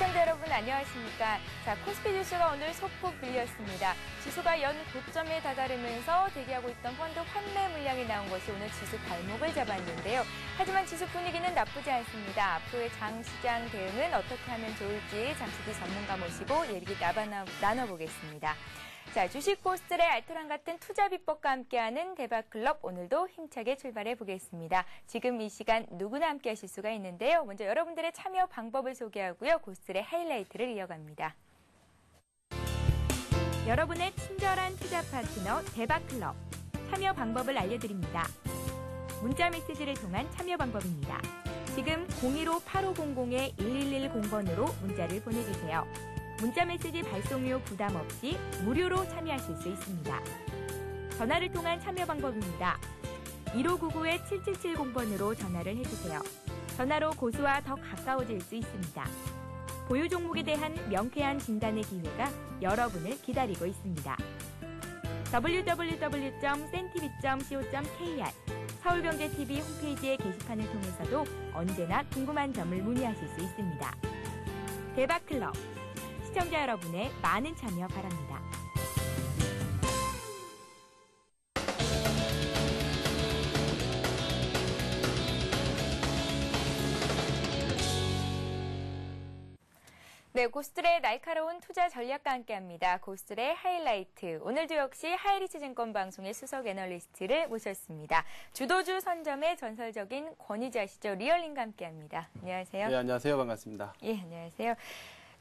시청자 여러분 안녕하십니까. 자, 코스피 지수가 오늘 소폭 밀렸습니다. 지수가 연 고점에 다다르면서 대기하고 있던 펀드 환매 물량이 나온 것이 오늘 지수 발목을 잡았는데요. 하지만 지수 분위기는 나쁘지 않습니다. 앞으로의 장시장 대응은 어떻게 하면 좋을지 잠시 뒤 전문가 모시고 얘기 나눠보겠습니다. 자, 주식 포스트의 알토란 같은 투자 비법과 함께하는 대박클럽, 오늘도 힘차게 출발해 보겠습니다. 지금 이 시간 누구나 함께 하실 수가 있는데요. 먼저 여러분들의 참여 방법을 소개하고요. 고스트의 하이라이트를 이어갑니다. 여러분의 친절한 투자 파트너 대박클럽, 참여 방법을 알려드립니다. 문자 메시지를 통한 참여 방법입니다. 지금 015-8500-1110번으로 문자를 보내주세요. 문자메시지 발송료 부담 없이 무료로 참여하실 수 있습니다. 전화를 통한 참여 방법입니다. 1599-7770번으로 전화를 해주세요. 전화로 고수와 더 가까워질 수 있습니다. 보유 종목에 대한 명쾌한 진단의 기회가 여러분을 기다리고 있습니다. www.cntv.co.kr 서울경제TV 홈페이지의 게시판을 통해서도 언제나 궁금한 점을 문의하실 수 있습니다. 대박클럽, 시청자 여러분의 많은 참여 바랍니다. 네, 고스트의 날카로운 투자 전략과 함께합니다. 고스트의 하이라이트. 오늘도 역시 하이리스증권 방송의 수석 애널리스트를 모셨습니다. 주도주 선점의 전설적인 권위자시죠. 리얼링과 함께합니다. 안녕하세요. 네, 안녕하세요. 반갑습니다. 예, 안녕하세요.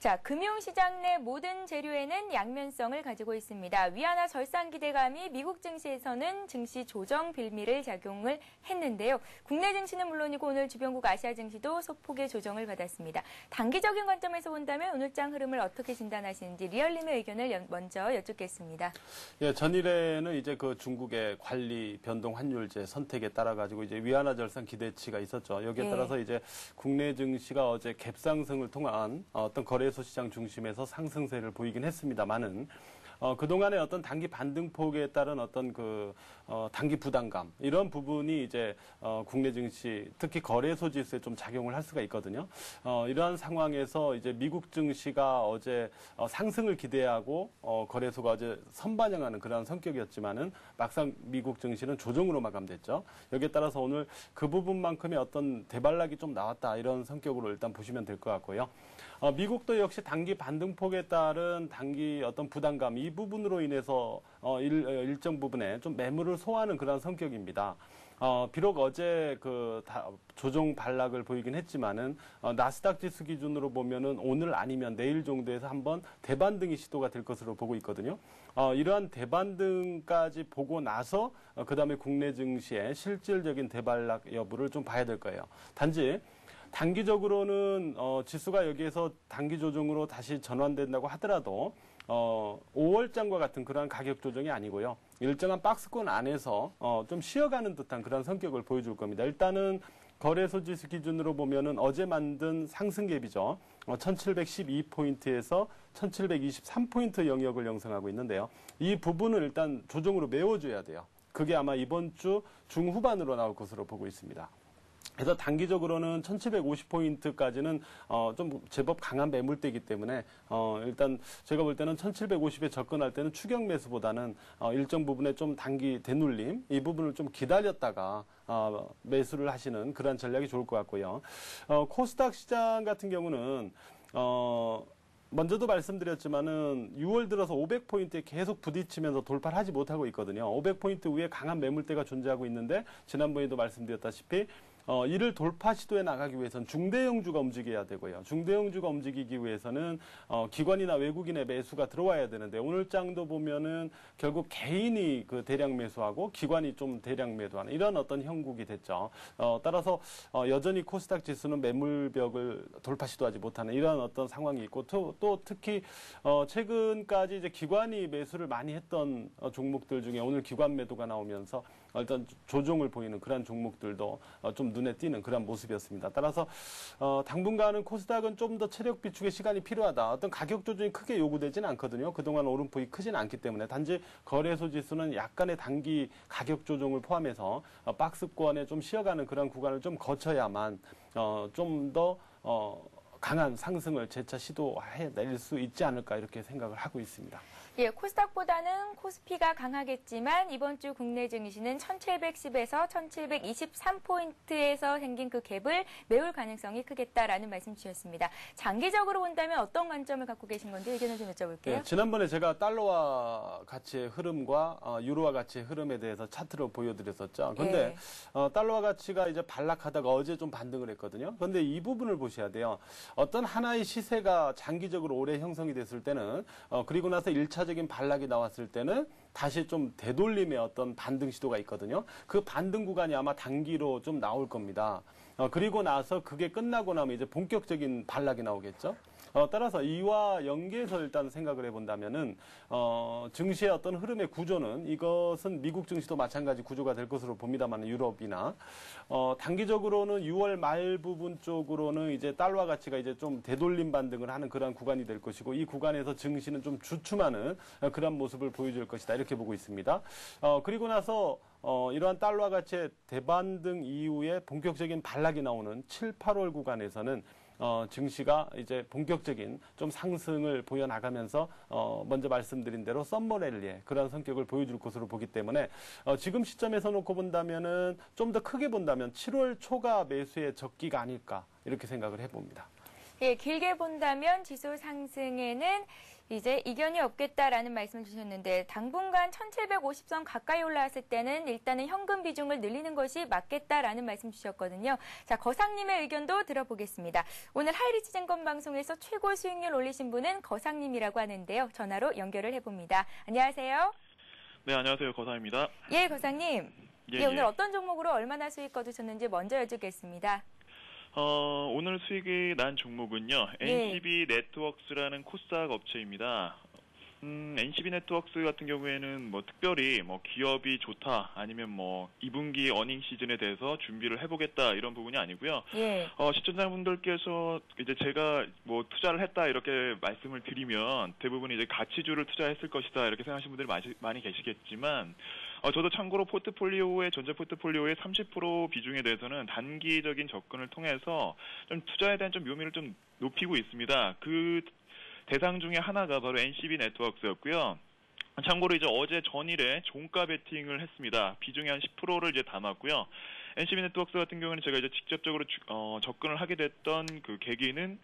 자, 금융시장 내 모든 재료에는 양면성을 가지고 있습니다. 위안화 절상 기대감이 미국 증시에서는 증시 조정 빌미를 작용을 했는데요. 국내 증시는 물론이고 오늘 주변국 아시아 증시도 소폭의 조정을 받았습니다. 단기적인 관점에서 본다면 오늘장 흐름을 어떻게 진단하시는지 리얼님의 의견을 먼저 여쭙겠습니다. 예, 전일에는 이제 그 중국의 관리 변동 환율제 선택에 따라 가지고 이제 위안화 절상 기대치가 있었죠. 여기에 따라서 이제 국내 증시가 어제 갭상승을 통한 어떤 거래소 시장 중심에서 상승세를 보이긴 했습니다만은 그동안의 어떤 단기 반등폭에 따른 어떤 단기 부담감, 이런 부분이 이제, 국내 증시, 특히 거래소 지수에 좀 작용을 할 수가 있거든요. 이러한 상황에서 이제 미국 증시가 어제, 상승을 기대하고, 거래소가 어제 선반영하는 그러한 성격이었지만은 막상 미국 증시는 조정으로 마감됐죠. 여기에 따라서 오늘 그 부분만큼의 어떤 대발락이 좀 나왔다, 이런 성격으로 일단 보시면 될 것 같고요. 미국도 역시 단기 반등폭에 따른 단기 어떤 부담감, 이 부분으로 인해서 일정 부분에 좀 매물을 소화하는 그런 성격입니다. 비록 어제 조정 반락을 보이긴 했지만은 나스닥 지수 기준으로 보면은 오늘 아니면 내일 정도에서 한번 대반등이 시도가 될 것으로 보고 있거든요. 이러한 대반등까지 보고 나서 그다음에 국내 증시의 실질적인 대반락 여부를 좀 봐야 될 거예요. 단지 단기적으로는 지수가 여기에서 단기 조정으로 다시 전환된다고 하더라도 5월장과 같은 그러한 가격 조정이 아니고요. 일정한 박스권 안에서 좀 쉬어가는 듯한 그런 성격을 보여줄 겁니다. 일단은 거래소 지수 기준으로 보면은 어제 만든 상승갭이죠. 1712포인트에서 1723포인트 영역을 형성하고 있는데요. 이 부분을 일단 조정으로 메워줘야 돼요. 그게 아마 이번 주 중후반으로 나올 것으로 보고 있습니다. 그래서 단기적으로는 1750포인트까지는 좀 제법 강한 매물대이기 때문에 일단 제가 볼 때는 1750에 접근할 때는 추격 매수보다는 일정 부분에 좀 단기 되눌림, 이 부분을 좀 기다렸다가 매수를 하시는 그런 전략이 좋을 것 같고요. 코스닥 시장 같은 경우는 먼저도 말씀드렸지만은 6월 들어서 500포인트에 계속 부딪히면서 돌파를 하지 못하고 있거든요. 500포인트 위에 강한 매물대가 존재하고 있는데 지난번에도 말씀드렸다시피 이를 돌파 시도에 나가기 위해서는 중대형주가 움직여야 되고요. 중대형주가 움직이기 위해서는 기관이나 외국인의 매수가 들어와야 되는데 오늘 장도 보면은 결국 개인이 그 대량 매수하고 기관이 좀 대량 매도하는 이런 어떤 형국이 됐죠. 따라서 여전히 코스닥 지수는 매물벽을 돌파 시도하지 못하는 이런 어떤 상황이 있고 또 특히 최근까지 이제 기관이 매수를 많이 했던 종목들 중에 오늘 기관 매도가 나오면서 일단 조정을 보이는 그런 종목들도 좀 눈에 띄는 그런 모습이었습니다. 따라서 당분간은 코스닥은 좀 더 체력 비축의 시간이 필요하다. 어떤 가격 조정이 크게 요구되지는 않거든요. 그동안 오름폭이 크지는 않기 때문에 단지 거래소 지수는 약간의 단기 가격 조정을 포함해서 박스권에 좀 쉬어가는 그런 구간을 좀 거쳐야만 좀 더 강한 상승을 재차 시도해낼 수 있지 않을까 이렇게 생각을 하고 있습니다. 예, 코스닥보다는 코스피가 강하겠지만 이번 주 국내 증시는 1710에서 1723포인트에서 생긴 그 갭을 메울 가능성이 크겠다라는 말씀 주셨습니다. 장기적으로 본다면 어떤 관점을 갖고 계신 건지 의견을 좀 여쭤볼게요. 네, 지난번에 제가 달러와 가치의 흐름과 유로와 가치의 흐름에 대해서 차트를 보여드렸었죠. 그런데 달러와 가치가 이제 반락하다가 어제 좀 반등을 했거든요. 그런데 이 부분을 보셔야 돼요. 어떤 하나의 시세가 장기적으로 오래 형성이 됐을 때는 그리고 나서 1차적인 반락이 나왔을 때는 다시 좀 되돌림의 어떤 반등 시도가 있거든요. 그 반등 구간이 아마 단기로 좀 나올 겁니다. 그리고 나서 그게 끝나고 나면 이제 본격적인 반락이 나오겠죠. 따라서 이와 연계해서 일단 생각을 해본다면은 증시의 어떤 흐름의 구조는 이것은 미국 증시도 마찬가지 구조가 될 것으로 봅니다만 유럽이나 단기적으로는 6월 말 부분 쪽으로는 이제 달러 가치가 이제 좀 되돌림 반등을 하는 그런 구간이 될 것이고 이 구간에서 증시는 좀 주춤하는 그런 모습을 보여줄 것이다 이렇게 보고 있습니다. 그리고 나서 이러한 달러 가치의 대반등 이후에 본격적인 반락이 나오는 7, 8월 구간에서는 증시가 이제 본격적인 좀 상승을 보여나가면서 먼저 말씀드린 대로 썸머랠리의 그런 성격을 보여줄 것으로 보기 때문에 지금 시점에서 놓고 본다면은 좀 더 크게 본다면 7월 초가 매수의 적기가 아닐까 이렇게 생각을 해봅니다. 예, 길게 본다면 지수 상승에는 이제 이견이 없겠다라는 말씀을 주셨는데 당분간 1750선 가까이 올라왔을 때는 일단은 현금 비중을 늘리는 것이 맞겠다라는 말씀 주셨거든요. 자, 거상님의 의견도 들어보겠습니다. 오늘 하이리치증권 방송에서 최고 수익률 올리신 분은 거상님이라고 하는데요. 전화로 연결을 해봅니다. 안녕하세요. 네, 안녕하세요. 거상입니다. 예, 거상님. 예, 오늘 어떤 종목으로 얼마나 수익 거두셨는지 먼저 여쭙겠습니다. 오늘 수익이 난 종목은요. NCB 네트워크스라는 코스닥 업체입니다. NCB 네트워크스 같은 경우에는 뭐 특별히 뭐 기업이 좋다 아니면 뭐 2분기 어닝 시즌에 대해서 준비를 해보겠다 이런 부분이 아니고요. 시청자분들께서 이제 제가 뭐 투자를 했다 이렇게 말씀을 드리면 대부분 이제 가치주를 투자했을 것이다 이렇게 생각하시는 분들이 많이 계시겠지만 저도 참고로 전체 포트폴리오의 30% 비중에 대해서는 단기적인 접근을 통해서 좀 투자에 대한 좀 묘미를 좀 높이고 있습니다. 그 대상 중에 하나가 바로 NCB 네트워크스였고요. 참고로 이제 어제 전일에 종가 베팅을 했습니다. 비중이 한 10%를 이제 담았고요. NCB 네트워크스 같은 경우는 제가 이제 직접적으로 접근을 하게 됐던 그 계기는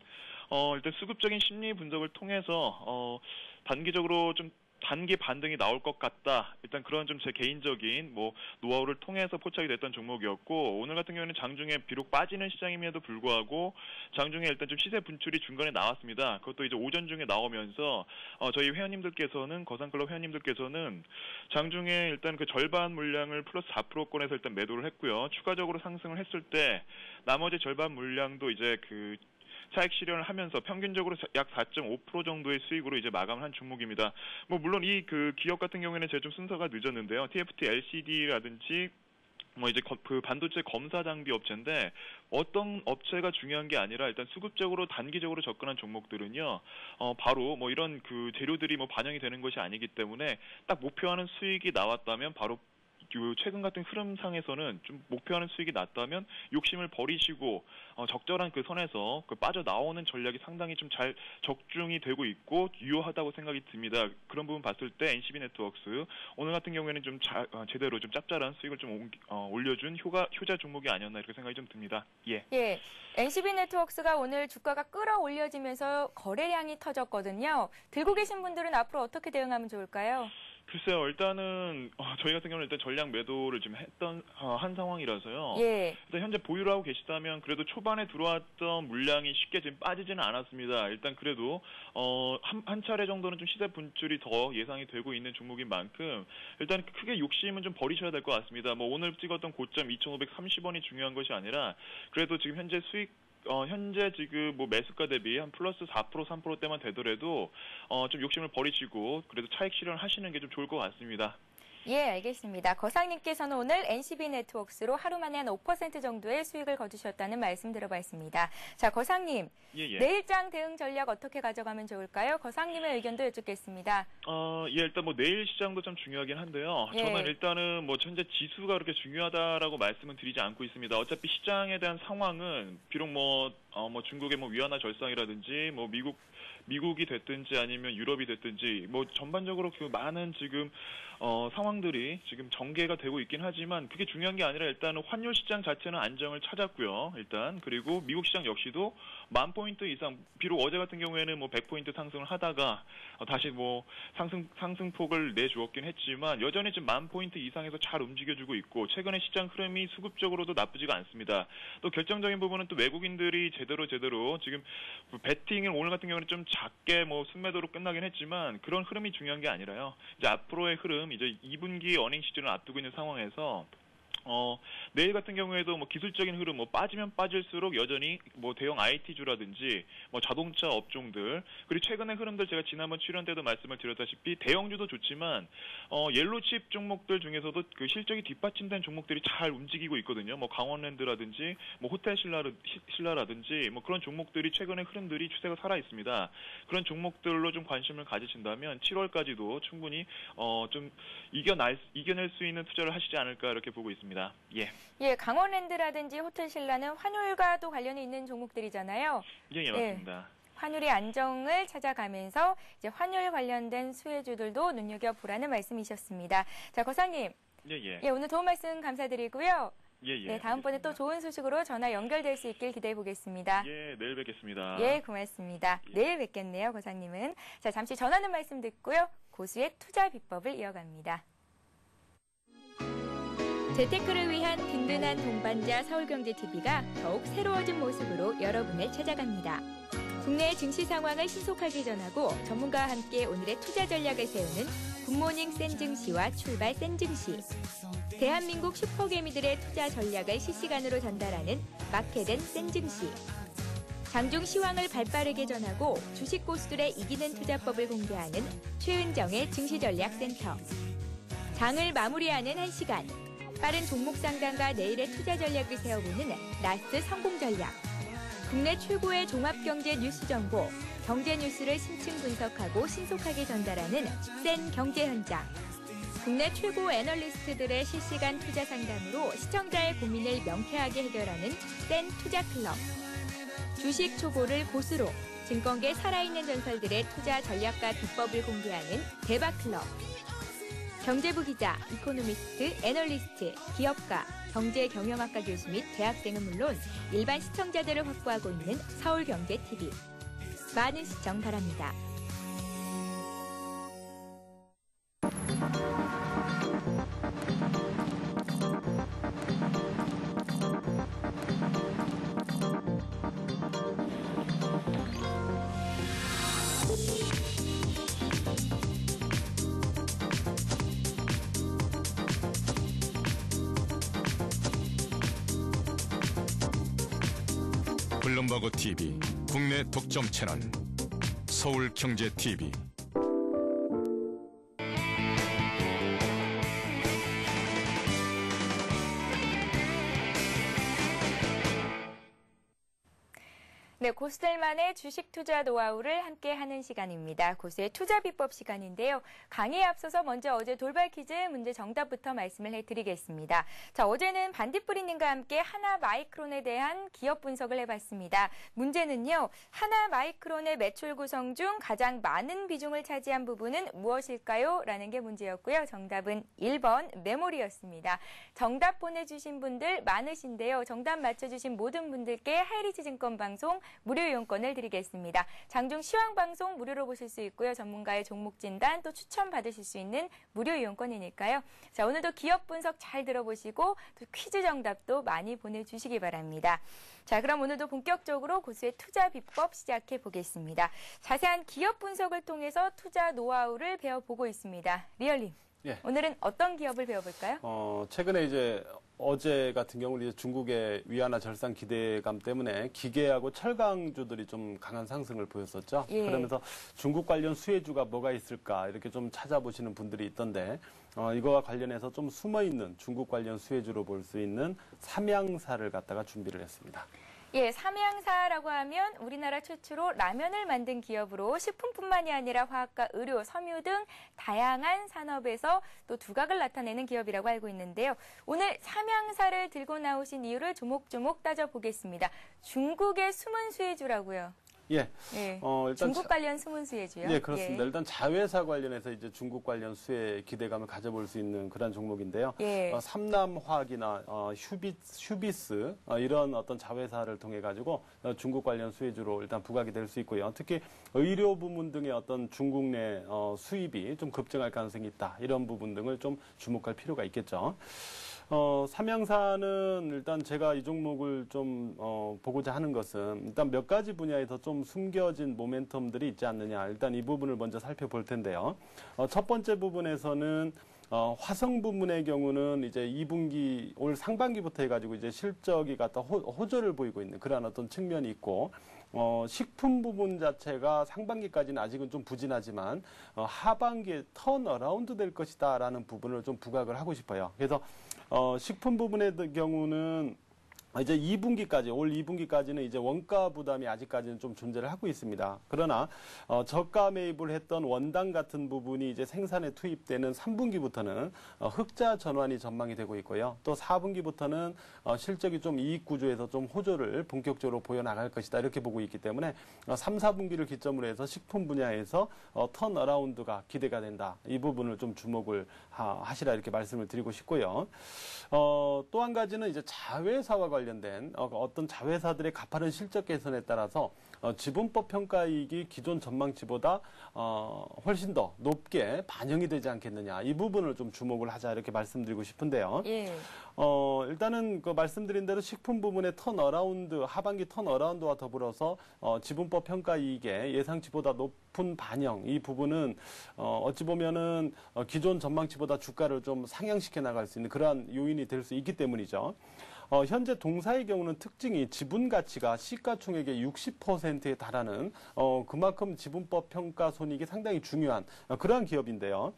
일단 수급적인 심리 분석을 통해서 단기적으로 좀 단기 반등이 나올 것 같다. 일단 그런 좀 제 개인적인 뭐 노하우를 통해서 포착이 됐던 종목이었고 오늘 같은 경우에는 장중에 비록 빠지는 시장임에도 불구하고 장중에 일단 좀 시세 분출이 중간에 나왔습니다. 그것도 이제 오전 중에 나오면서 저희 회원님들께서는 거상클럽 회원님들께서는 장중에 일단 그 절반 물량을 플러스 4%권에서 일단 매도를 했고요. 추가적으로 상승을 했을 때 나머지 절반 물량도 이제 그 차익 실현을 하면서 평균적으로 약 4.5% 정도의 수익으로 이제 마감을 한 종목입니다. 뭐 물론 이 그 기업 같은 경우에는 제가 좀 순서가 늦었는데요. TFT LCD라든지 뭐 이제 그 반도체 검사 장비 업체인데 어떤 업체가 중요한 게 아니라 일단 수급적으로 단기적으로 접근한 종목들은요. 바로 뭐 이런 그 재료들이 뭐 반영이 되는 것이 아니기 때문에 딱 목표하는 수익이 나왔다면 바로 최근 같은 흐름상에서는 좀 목표하는 수익이 낮다면 욕심을 버리시고 적절한 그 선에서 그 빠져나오는 전략이 상당히 좀 잘 적중이 되고 있고 유효하다고 생각이 듭니다. 그런 부분 봤을 때 NCB 네트워크스 오늘 같은 경우에는 좀 제대로 좀 짭짤한 수익을 좀 올려준 효자 종목이 아니었나 이렇게 생각이 좀 듭니다. 예. NCB 네트워크스가 오늘 주가가 끌어올려지면서 거래량이 터졌거든요. 들고 계신 분들은 앞으로 어떻게 대응하면 좋을까요? 글쎄요, 일단은 저희 같은 경우는 일단 전량 매도를 지금 했던 한 상황이라서요. 일단 현재 보유를 하고 계시다면 그래도 초반에 들어왔던 물량이 쉽게 지금 빠지지는 않았습니다. 일단 그래도 한 차례 정도는 좀 시세 분출이 더 예상이 되고 있는 종목인 만큼 일단 크게 욕심은 좀 버리셔야 될 것 같습니다. 뭐 오늘 찍었던 고점 2,530원이 중요한 것이 아니라 그래도 지금 현재 현재 지금 뭐 매수가 대비 한 플러스 4%, 3%대만 되더라도 좀 욕심을 버리시고 그래도 차익 실현을 하시는 게 좀 좋을 것 같습니다. 예, 알겠습니다. 거상님께서는 오늘 NCB 네트워크스로 하루 만에 한 5% 정도의 수익을 거두셨다는 말씀 들어봤습니다. 자, 거상님. 내일장 대응 전략 어떻게 가져가면 좋을까요? 거상님의 의견도 여쭙겠습니다. 일단 뭐 내일 시장도 좀 중요하긴 한데요. 저는 일단은 뭐 현재 지수가 그렇게 중요하다라고 말씀은 드리지 않고 있습니다. 어차피 시장에 대한 상황은 비록 뭐 뭐 중국의 뭐 위안화 절상이라든지 뭐 미국이 됐든지 아니면 유럽이 됐든지 뭐 전반적으로 그 많은 지금 상황들이 지금 전개가 되고 있긴 하지만 그게 중요한 게 아니라 일단은 환율 시장 자체는 안정을 찾았고요. 일단 그리고 미국 시장 역시도 10,000포인트 이상, 비록 어제 같은 경우에는 뭐 100포인트 상승을 하다가 다시 뭐 상승폭을 내주었긴 했지만 여전히 지금 10,000포인트 이상에서 잘 움직여주고 있고 최근에 시장 흐름이 수급적으로도 나쁘지가 않습니다. 또 결정적인 부분은 또 외국인들이 제대로 지금 배팅을 오늘 같은 경우는 좀 작게 뭐 순매도로 끝나긴 했지만 그런 흐름이 중요한 게 아니라요. 이제 앞으로의 흐름, 이제 2분기 어닝 시즌을 앞두고 있는 상황에서 내일 같은 경우에도 뭐 기술적인 흐름, 뭐 빠지면 빠질수록 여전히 뭐 대형 IT주라든지 뭐 자동차 업종들, 그리고 최근의 흐름들 제가 지난번 출연 때도 말씀을 드렸다시피 대형주도 좋지만 옐로칩 종목들 중에서도 그 실적이 뒷받침된 종목들이 잘 움직이고 있거든요. 뭐 강원랜드라든지 뭐 호텔 신라라든지 뭐 그런 종목들이 최근의 흐름들이 추세가 살아 있습니다. 그런 종목들로 좀 관심을 가지신다면 7월까지도 충분히 좀 이겨낼 수 있는 투자를 하시지 않을까 이렇게 보고 있습니다. 예, 강원랜드라든지 호텔 신라는 환율과도 관련이 있는 종목들이잖아요. 예, 맞습니다. 환율의 안정을 찾아가면서 이제 환율 관련된 수혜주들도 눈여겨보라는 말씀이셨습니다. 자, 거사님. 예, 오늘 도움 말씀 감사드리고요. 네, 다음번에 또 좋은 소식으로 전화 연결될 수 있길 기대해 보겠습니다. 예, 내일 뵙겠습니다. 예, 고맙습니다. 내일 뵙겠네요, 거사님은. 자, 잠시 전하는 말씀 듣고요. 고수의 투자 비법을 이어갑니다. 재테크를 위한 든든한 동반자 서울경제TV가 더욱 새로워진 모습으로 여러분을 찾아갑니다. 국내 증시 상황을 신속하게 전하고 전문가와 함께 오늘의 투자 전략을 세우는 굿모닝 센증시와 출발 센증시. 대한민국 슈퍼개미들의 투자 전략을 실시간으로 전달하는 마켓앤 센증시. 장중 시황을 발빠르게 전하고 주식 고수들의 이기는 투자법을 공개하는 최은정의 증시전략센터. 장을 마무리하는 1시간. 빠른 종목 상담과 내일의 투자 전략을 세워보는 라스트 성공 전략. 국내 최고의 종합경제 뉴스 정보, 경제 뉴스를 심층 분석하고 신속하게 전달하는 센 경제 현장. 국내 최고 애널리스트들의 실시간 투자 상담으로 시청자의 고민을 명쾌하게 해결하는 센 투자 클럽. 주식 초보를 고수로 증권계 살아있는 전설들의 투자 전략과 비법을 공개하는 대박 클럽. 경제부 기자, 이코노미스트, 애널리스트, 기업가, 경제경영학과 교수 및 대학생은 물론 일반 시청자들을 확보하고 있는 서울경제TV. 많은 시청 바랍니다. 블룸버그 TV 국내 독점 채널 서울경제TV. 네, 고수들만의 주식 투자 노하우를 함께하는 시간입니다. 고수의 투자 비법 시간인데요. 강의에 앞서서 먼저 어제 돌발 퀴즈 문제 정답부터 말씀을 해드리겠습니다. 자, 어제는 반딧불이님과 함께 하나마이크론에 대한 기업 분석을 해봤습니다. 문제는요, 하나마이크론의 매출 구성 중 가장 많은 비중을 차지한 부분은 무엇일까요? 라는 게 문제였고요. 정답은 1번 메모리였습니다. 정답 보내주신 분들 많으신데요. 정답 맞춰주신 모든 분들께 하이리치 증권 방송 무료 이용권을 드리겠습니다. 장중 시황방송 무료로 보실 수 있고요. 전문가의 종목 진단 또 추천 받으실 수 있는 무료 이용권이니까요. 자, 오늘도 기업 분석 잘 들어보시고 또 퀴즈 정답도 많이 보내주시기 바랍니다. 자, 그럼 오늘도 본격적으로 고수의 투자 비법 시작해 보겠습니다. 자세한 기업 분석을 통해서 투자 노하우를 배워보고 있습니다. 리얼님, 예. 오늘은 어떤 기업을 배워볼까요? 최근에 이제 어제 같은 경우는 이제 중국의 위안화 절상 기대감 때문에 기계하고 철강주들이 좀 강한 상승을 보였었죠. 예. 그러면서 중국 관련 수혜주가 뭐가 있을까 이렇게 좀 찾아보시는 분들이 있던데 이거와 관련해서 좀 숨어있는 중국 관련 수혜주로 볼 수 있는 삼양사를 갖다가 준비를 했습니다. 예, 삼양사라고 하면 우리나라 최초로 라면을 만든 기업으로 식품뿐만이 아니라 화학과 의료, 섬유 등 다양한 산업에서 또 두각을 나타내는 기업이라고 알고 있는데요. 오늘 삼양사를 들고 나오신 이유를 조목조목 따져보겠습니다. 중국의 숨은 수혜주라고요. 예. 예. 일단 중국 관련 숨은 수혜주요. 예, 그렇습니다. 일단 자회사 관련해서 이제 중국 관련 수혜에 기대감을 가져볼 수 있는 그런 종목인데요. 예. 삼남화학이나 휴비스 이런 어떤 자회사를 통해 가지고 중국 관련 수혜주로 일단 부각이 될 수 있고요. 특히 의료 부문 등의 어떤 중국 내 수입이 좀 급증할 가능성이 있다. 이런 부분 등을 좀 주목할 필요가 있겠죠. 삼양사는 일단 제가 이 종목을 좀 보고자 하는 것은 일단 몇 가지 분야에서 좀 숨겨진 모멘텀들이 있지 않느냐. 일단 이 부분을 먼저 살펴볼 텐데요. 첫 번째 부분에서는 화성 부문의 경우는 이제 2분기 올 상반기부터 해가지고 이제 실적이 갖다 호조를 보이고 있는 그러한 어떤 측면이 있고, 식품 부분 자체가 상반기까지는 아직은 좀 부진하지만 하반기에 턴어라운드 될 것이다라는 부분을 좀 부각을 하고 싶어요. 그래서 식품 부분의 경우는 이제 2분기까지, 올 2분기까지는 이제 원가 부담이 아직까지는 좀 존재를 하고 있습니다. 그러나, 저가 매입을 했던 원당 같은 부분이 이제 생산에 투입되는 3분기부터는 흑자 전환이 전망이 되고 있고요. 또 4분기부터는 실적이 좀 이익 구조에서 좀 호조를 본격적으로 보여나갈 것이다. 이렇게 보고 있기 때문에 3, 4분기를 기점으로 해서 식품 분야에서 턴어라운드가 기대가 된다. 이 부분을 좀 주목을 하시라 이렇게 말씀을 드리고 싶고요. 또 한 가지는 이제 자회사와 관련된 어떤 자회사들의 가파른 실적 개선에 따라서 지분법 평가이익이 기존 전망치보다 훨씬 더 높게 반영이 되지 않겠느냐. 이 부분을 좀 주목을 하자 이렇게 말씀드리고 싶은데요. 예. 일단은 그 말씀드린 대로 식품 부분의 턴어라운드, 하반기 턴어라운드와 더불어서 지분법 평가이익의 예상치보다 높은 반영, 이 부분은 어찌 보면은 기존 전망치보다 주가를 좀 상향시켜 나갈 수 있는 그러한 요인이 될 수 있기 때문이죠. 현재 동사의 경우는 특징이 지분 가치가 시가총액의 60%에 달하는 그만큼 지분법 평가 손익이 상당히 중요한 그러한 기업인데요.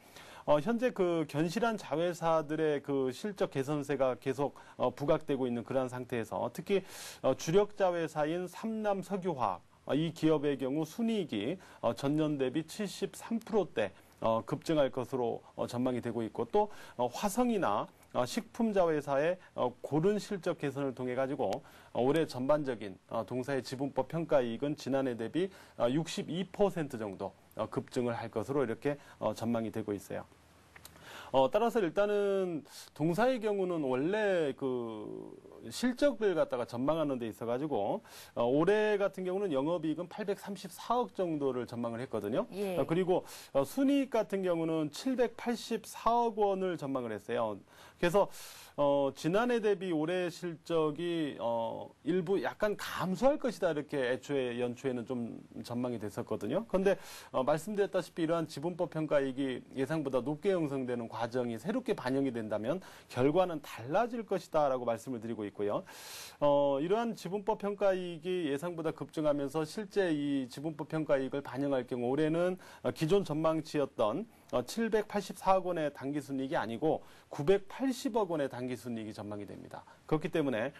현재 그 견실한 자회사들의 그 실적 개선세가 계속 부각되고 있는 그러한 상태에서 특히 주력 자회사인 삼남석유화학 이 기업의 경우 순이익이 전년 대비 73%대 급증할 것으로 전망이 되고 있고, 또 화성이나 식품 자회사의 고른 실적 개선을 통해 가지고 올해 전반적인 동사의 지분법 평가이익은 지난해 대비 62% 정도 급증을 할 것으로 이렇게 전망이 되고 있어요. 따라서 일단은 동사의 경우는 원래 그 실적을 갖다가 전망하는 데 있어가지고 올해 같은 경우는 영업이익은 834억 정도를 전망을 했거든요. 예. 그리고 순이익 같은 경우는 784억 원을 전망을 했어요. 그래서 지난해 대비 올해 실적이 일부 약간 감소할 것이다 이렇게 애초에 연초에는 좀 전망이 됐었거든요. 그런데 말씀드렸다시피 이러한 지분법 평가이익이 예상보다 높게 형성되는 과정이 새롭게 반영이 된다면 결과는 달라질 것이다라고 말씀을 드리고 있고요. 이러한 지분법 평가이익이 예상보다 급증하면서 실제 이 지분법 평가이익을 반영할 경우 올해는 기존 전망치였던 784억 원의 당기순이익이 아니고 980억 원의 당기순이익이 전망이 됩니다. 그렇기 때문에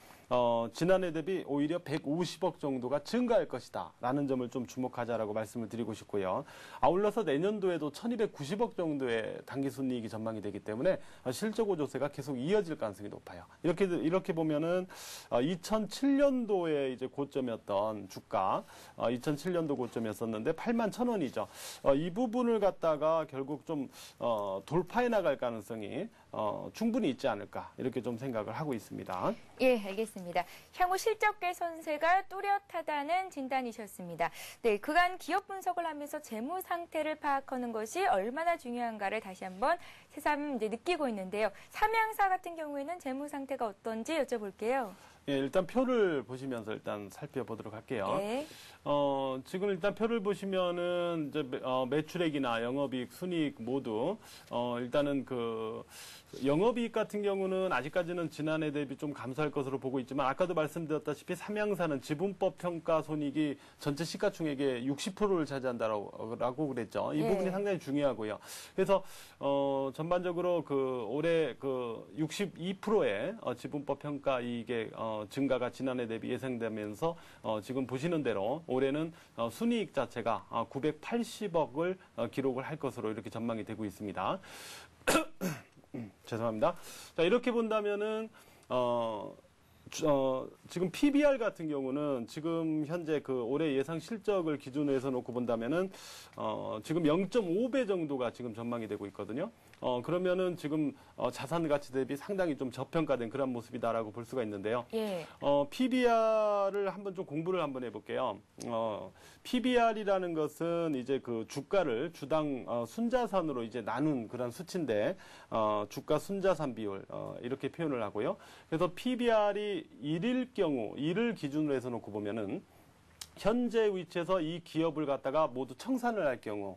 지난해 대비 오히려 150억 정도가 증가할 것이다 라는 점을 좀 주목하자라고 말씀을 드리고 싶고요. 아울러서 내년도에도 1290억 정도의 당기순이익이 전망이 되기 때문에 실적 호조세가 계속 이어질 가능성이 높아요. 이렇게 보면은 2007년도에 이제 고점이었던 주가 2007년도 고점이었었는데 81,000원이죠. 이 부분을 갖다가 결국 좀 돌파해 나갈 가능성이 충분히 있지 않을까 이렇게 좀 생각을 하고 있습니다. 예, 알겠습니다. 향후 실적 개선세가 뚜렷하다는 진단이셨습니다. 네, 그간 기업 분석을 하면서 재무 상태를 파악하는 것이 얼마나 중요한가를 다시 한번 새삼 이제 느끼고 있는데요. 삼양사 같은 경우에는 재무 상태가 어떤지 여쭤볼게요. 예, 일단 표를 보시면서 일단 살펴보도록 할게요. 네. 지금 일단 표를 보시면은 이제 매출액이나 영업이익, 순이익 모두 일단은 그 영업이익 같은 경우는 아직까지는 지난해 대비 좀 감소할 것으로 보고 있지만 아까도 말씀드렸다시피 삼양사는 지분법 평가 손익이 전체 시가총액의 60%를 차지한다라고 그랬죠. 이 부분이 상당히 중요하고요. 그래서 전반적으로 그 올해 그 62%의 지분법 평가 이익의 증가가 지난해 대비 예상되면서 지금 보시는 대로 올해는 순이익 자체가 980억을 기록을 할 것으로 이렇게 전망이 되고 있습니다. 죄송합니다. 자, 이렇게 본다면은, 지금 PBR 같은 경우는 지금 현재 그 올해 예상 실적을 기준으로 해서 놓고 본다면은, 지금 0.5배 정도가 지금 전망이 되고 있거든요. 그러면은 지금 자산 가치 대비 상당히 좀 저평가된 그런 모습이다라고 볼 수가 있는데요. 예. PBR을 한번 좀 공부를 한번 해볼게요. PBR이라는 것은 이제 그 주가를 주당 순자산으로 이제 나눈 그런 수치인데, 주가 순자산 비율, 이렇게 표현을 하고요. 그래서 PBR이 1일 경우, 1을 기준으로 해서 놓고 보면은, 현재 위치에서 이 기업을 갖다가 모두 청산을 할 경우,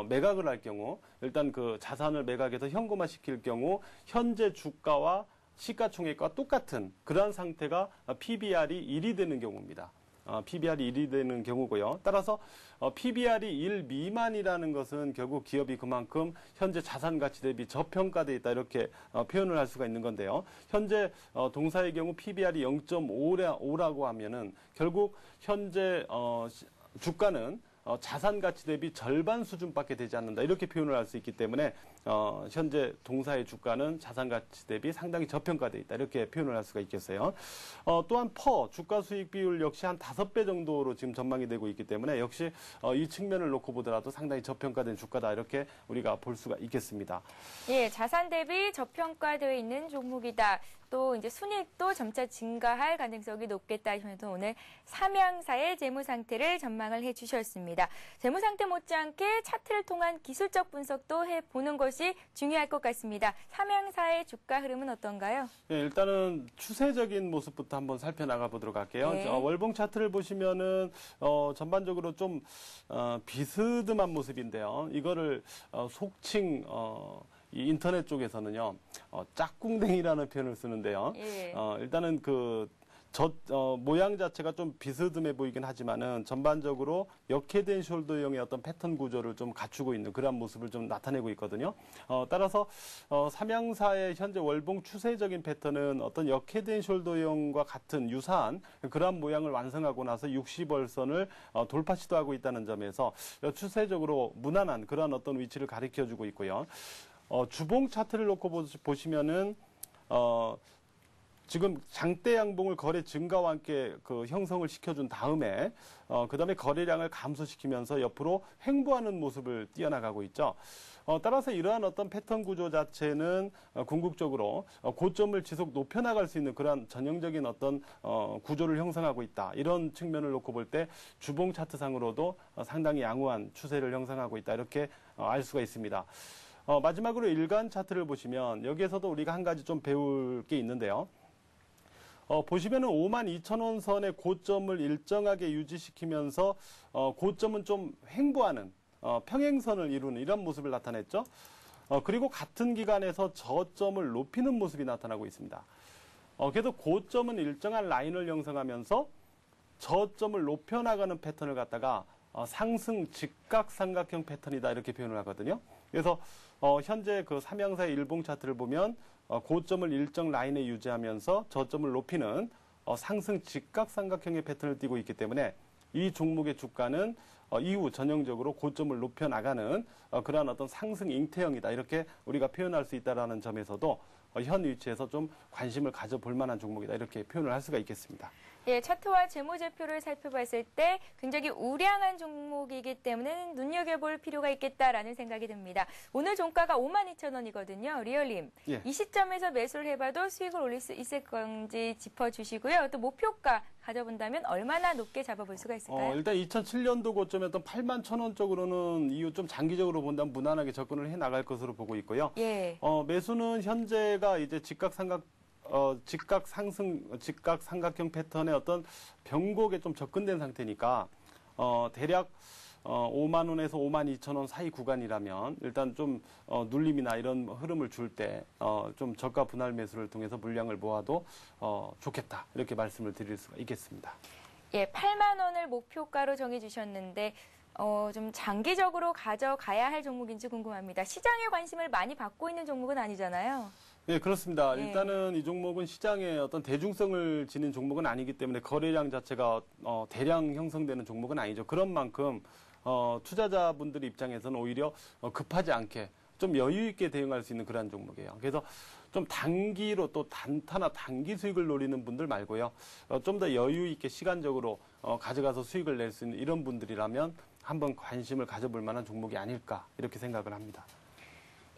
매각을 할 경우, 일단 그 자산을 매각해서 현금화 시킬 경우, 현재 주가와 시가총액과 똑같은 그러한 상태가 PBR이 1이 되는 경우입니다. PBR이 1이 되는 경우고요. 따라서 PBR이 1 미만이라는 것은 결국 기업이 그만큼 현재 자산 가치 대비 저평가되어 있다 이렇게 표현을 할 수가 있는 건데요. 현재 동사의 경우 PBR이 0.5라고 하면은 결국 현재 주가는 자산 가치 대비 절반 수준밖에 되지 않는다 이렇게 표현을 할 수 있기 때문에 현재 동사의 주가는 자산 가치 대비 상당히 저평가되어 있다 이렇게 표현을 할 수가 있겠어요. 또한 주가 수익 비율 역시 한 5배 정도로 지금 전망이 되고 있기 때문에 역시 이 측면을 놓고 보더라도 상당히 저평가된 주가다 이렇게 우리가 볼 수가 있겠습니다. 예, 자산 대비 저평가되어 있는 종목이다. 또 이제 순이익도 점차 증가할 가능성이 높겠다 하시면서 오늘 삼양사의 재무 상태를 전망을 해주셨습니다. 재무 상태 못지않게 차트를 통한 기술적 분석도 해보는 것이 중요할 것 같습니다. 삼양사의 주가 흐름은 어떤가요? 네, 일단은 추세적인 모습부터 한번 살펴나가 보도록 할게요. 네. 월봉 차트를 보시면은 전반적으로 좀 비스듬한 모습인데요. 이거를 속칭 이 인터넷 쪽에서는요, 짝꿍댕이라는 표현을 쓰는데요. 예. 일단은 모양 자체가 좀 비스듬해 보이긴 하지만은 전반적으로 역회된 숄더형의 어떤 패턴 구조를 좀 갖추고 있는 그런 모습을 좀 나타내고 있거든요. 따라서 삼양사의 현재 월봉 추세적인 패턴은 어떤 역회된 숄더형과 같은 유사한 그러한 모양을 완성하고 나서 60월선을 돌파 시도하고 있다는 점에서 추세적으로 무난한 그런 어떤 위치를 가리켜주고 있고요. 주봉 차트를 놓고 보시면은 지금 장대 양봉을 거래 증가와 함께 그 형성을 시켜준 다음에 그다음에 거래량을 감소시키면서 옆으로 횡보하는 모습을 띄어나가고 있죠. 따라서 이러한 어떤 패턴 구조 자체는 궁극적으로 고점을 지속 높여나갈 수 있는 그러한 전형적인 어떤 구조를 형성하고 있다. 이런 측면을 놓고 볼 때 주봉 차트상으로도 상당히 양호한 추세를 형성하고 있다. 이렇게 알 수가 있습니다. 마지막으로 일간 차트를 보시면 여기에서도 우리가 한 가지 좀 배울 게 있는데요. 보시면은 52,000원 선의 고점을 일정하게 유지시키면서 고점은 좀 횡보하는 평행선을 이루는 이런 모습을 나타냈죠. 그리고 같은 기간에서 저점을 높이는 모습이 나타나고 있습니다. 그래서 고점은 일정한 라인을 형성하면서 저점을 높여나가는 패턴을 갖다가 상승 직각삼각형 패턴이다 이렇게 표현을 하거든요. 그래서 현재 그 삼양사의 일봉 차트를 보면 고점을 일정 라인에 유지하면서 저점을 높이는 상승 직각삼각형의 패턴을 띠고 있기 때문에 이 종목의 주가는 이후 전형적으로 고점을 높여나가는 그러한 어떤 상승 잉태형이다 이렇게 우리가 표현할 수 있다는 점에서도 현 위치에서 좀 관심을 가져볼 만한 종목이다 이렇게 표현을 할 수가 있겠습니다. 예, 차트와 재무제표를 살펴봤을 때 굉장히 우량한 종목이기 때문에 눈여겨볼 필요가 있겠다라는 생각이 듭니다. 오늘 종가가 52,000원이거든요. 리얼님, 예. 이 시점에서 매수를 해봐도 수익을 올릴 수 있을 건지 짚어주시고요. 또 목표가 가져본다면 얼마나 높게 잡아볼 수가 있을까요? 일단 2007년도 고점이었던 81,000원 쪽으로는 이후 좀 장기적으로 본다면 무난하게 접근을 해 나갈 것으로 보고 있고요. 예. 매수는 현재가 이제 직각삼각형 패턴의 어떤 변곡에 좀 접근된 상태니까 대략 5만 원에서 5만 2천 원 사이 구간이라면 일단 좀 눌림이나 이런 흐름을 줄 때 좀 저가 분할 매수를 통해서 물량을 모아도 좋겠다. 이렇게 말씀을 드릴 수가 있겠습니다. 예, 8만 원을 목표가로 정해주셨는데 좀 장기적으로 가져가야 할 종목인지 궁금합니다. 시장의 관심을 많이 받고 있는 종목은 아니잖아요. 네, 그렇습니다. 예. 일단은 이 종목은 시장에 어떤 대중성을 지닌 종목은 아니기 때문에 거래량 자체가 대량 형성되는 종목은 아니죠. 그런 만큼 투자자분들 입장에서는 오히려 급하지 않게 좀 여유 있게 대응할 수 있는 그러한 종목이에요. 그래서 좀 단기로 또 단타나 단기 수익을 노리는 분들 말고요. 좀 더 여유 있게 시간적으로 가져가서 수익을 낼 수 있는 이런 분들이라면 한번 관심을 가져볼 만한 종목이 아닐까 이렇게 생각을 합니다.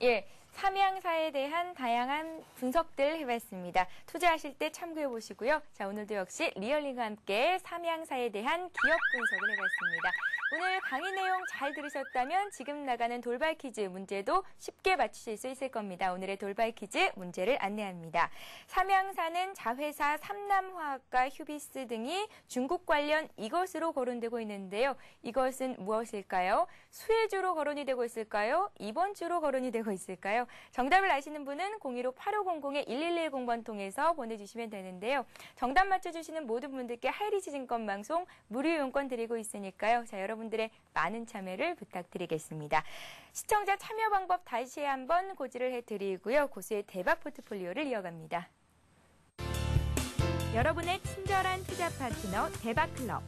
예, 삼양사에 대한 다양한 분석들 해봤습니다. 투자하실 때 참고해 보시고요. 자, 오늘도 역시 리얼링과 함께 삼양사에 대한 기업 분석을 해봤습니다. 오늘 강의 내용 잘 들으셨다면 지금 나가는 돌발 퀴즈 문제도 쉽게 맞추실 수 있을 겁니다. 오늘의 돌발 퀴즈 문제를 안내합니다. 삼양사는 자회사 삼남화학과 휴비스 등이 중국 관련 이것으로 거론되고 있는데요. 이것은 무엇일까요? 수혜주로 거론이 되고 있을까요? 이번주로 거론이 되고 있을까요? 정답을 아시는 분은 015-8500-1110번 통해서 보내주시면 되는데요. 정답 맞춰주시는 모든 분들께 하이리치 증권방송 무료 이용권 드리고 있으니까요. 자, 여러분들의 많은 참여를 부탁드리겠습니다. 시청자 참여 방법 다시 한번 고지를 해드리고요. 고수의 대박 포트폴리오를 이어갑니다. 여러분의 친절한 투자 파트너 대박클럽.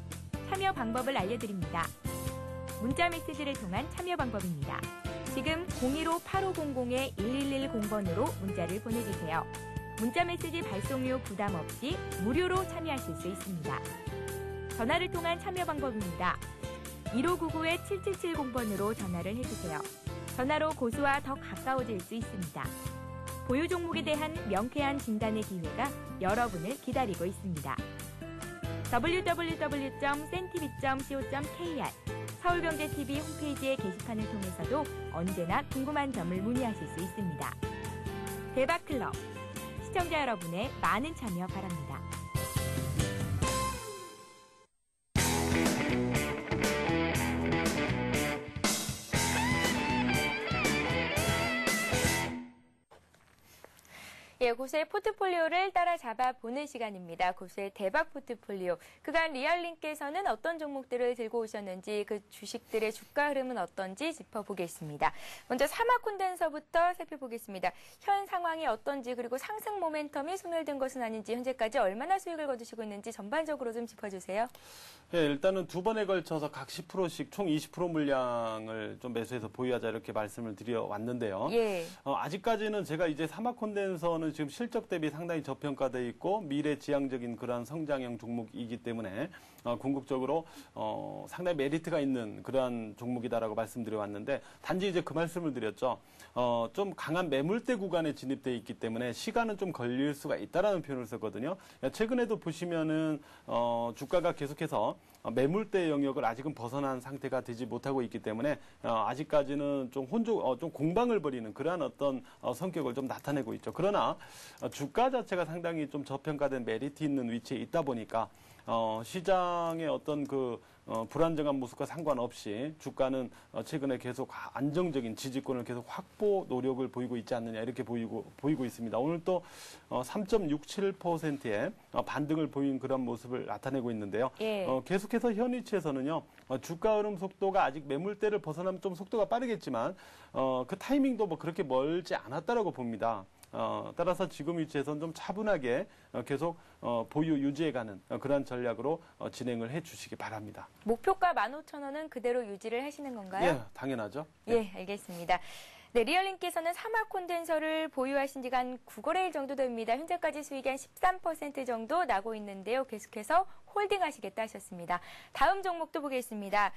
참여 방법을 알려드립니다. 문자 메시지를 통한 참여 방법입니다. 지금 015-8500-1110번으로 문자를 보내주세요. 문자 메시지 발송료 부담 없이 무료로 참여하실 수 있습니다. 전화를 통한 참여 방법입니다. 1599-7770번으로 전화를 해주세요. 전화로 고수와 더 가까워질 수 있습니다. 보유 종목에 대한 명쾌한 진단의 기회가 여러분을 기다리고 있습니다. www.cntv.co.kr 서울경제TV 홈페이지의 게시판을 통해서도 언제나 궁금한 점을 문의하실 수 있습니다. 대박클럽, 시청자 여러분의 많은 참여 바랍니다. 예, 고수의 포트폴리오를 따라잡아 보는 시간입니다. 고수의 대박 포트폴리오. 그간 리얼링께서는 어떤 종목들을 들고 오셨는지 그 주식들의 주가 흐름은 어떤지 짚어보겠습니다. 먼저 사마콘덴서부터 살펴보겠습니다. 현 상황이 어떤지 그리고 상승 모멘텀이 소멸된 것은 아닌지 현재까지 얼마나 수익을 거두시고 있는지 전반적으로 좀 짚어주세요. 예, 일단은 두 번에 걸쳐서 각 10%씩 총 20% 물량을 좀 매수해서 보유하자 이렇게 말씀을 드려 왔는데요. 예. 아직까지는 제가 이제 사마콘덴서는 지금 실적 대비 상당히 저평가되어 있고 미래지향적인 그러한 성장형 종목이기 때문에 궁극적으로 상당히 메리트가 있는 그러한 종목이다라고 말씀드려 왔는데 단지 이제 그 말씀을 드렸죠. 좀 강한 매물대 구간에 진입되어 있기 때문에 시간은 좀 걸릴 수가 있다라는 표현을 썼거든요. 최근에도 보시면은 주가가 계속해서 매물대 영역을 아직은 벗어난 상태가 되지 못하고 있기 때문에 아직까지는 좀 좀 공방을 벌이는 그러한 어떤 성격을 좀 나타내고 있죠. 그러나 주가 자체가 상당히 좀 저평가된 메리트 있는 위치에 있다 보니까 시장의 어떤 그 불안정한 모습과 상관없이 주가는 최근에 계속 안정적인 지지권을 계속 확보 노력을 보이고 있지 않느냐 이렇게 보이고 있습니다. 오늘 또 3.67%의 반등을 보인 그런 모습을 나타내고 있는데요. 예. 계속해서 현 위치에서는요. 주가 흐름 속도가 아직 매물대를 벗어나면 좀 속도가 빠르겠지만 그 타이밍도 뭐 그렇게 멀지 않았다라고 봅니다. 따라서 지금 위치에서는 좀 차분하게 계속 보유 유지해가는 그런 전략으로 진행을 해주시기 바랍니다. 목표가 15,000원은 그대로 유지를 하시는 건가요? 예, 당연하죠. 예, 알겠습니다. 네, 리얼링께서는 사마콘덴서를 보유하신 지가 한 9거래일 정도 됩니다. 현재까지 수익이 한 13% 정도 나고 있는데요. 계속해서 홀딩하시겠다 하셨습니다. 다음 종목도 보겠습니다.